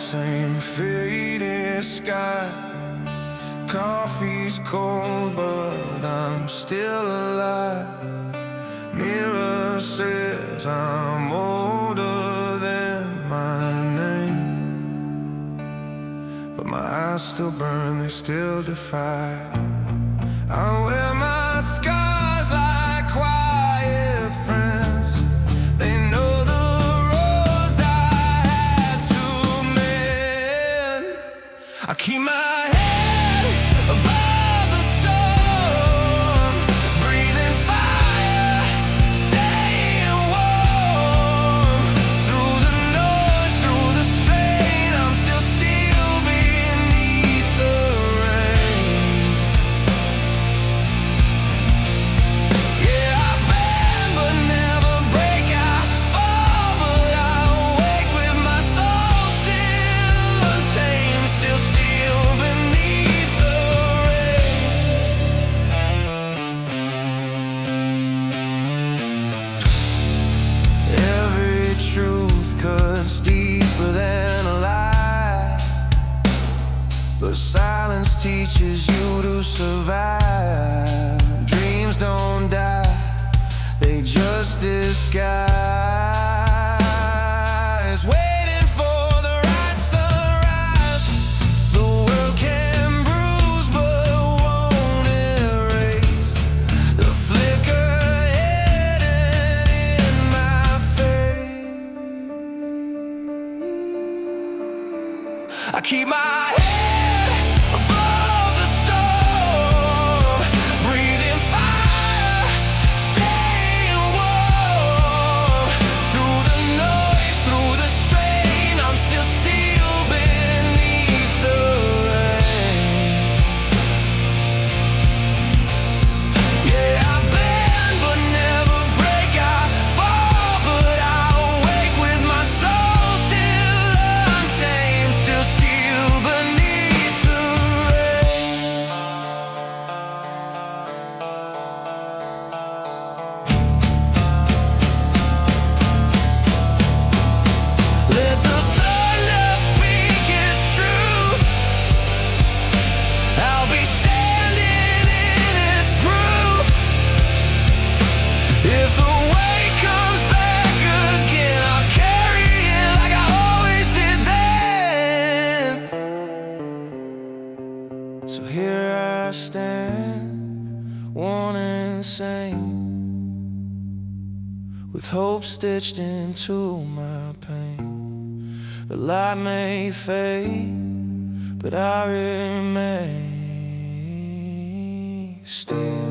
same faded sky. Coffee's cold, but I'm still alive. Mirror says I'm older than my name, but my eyes still burn, they still defy. I wear my scars like quiet friends. They know the roads I had to mend. I keep my head above the storm, breathing fire, staying warm. Through the noise, through the strain, I'm still steel beneath the rain. Yeah, I bend but never break. I fall but I awake with my soul still untamed, still steel beneath the rain. Every truth cuts deeper than a lie, but silence teaches you to survive. Dreams don't die, they just disguise, waiting for the right sunrise. The world can bruise but won't erase the flicker hidden in my face. I keep my head above the storm, breathing fire, staying warm. Through the noise, through the strain, I'm still steel beneath the rain. Yeah, I bend but never break. I fall but I awake with my soul still untamed, still steel beneath the rain. Let the thunder speak its truth. I'll be standing in its proof. If the weight comes back again, I'll carry it like I always did then. So here I stand, worn and sane, with hope stitched into my pain. The light may fade, but I remain still.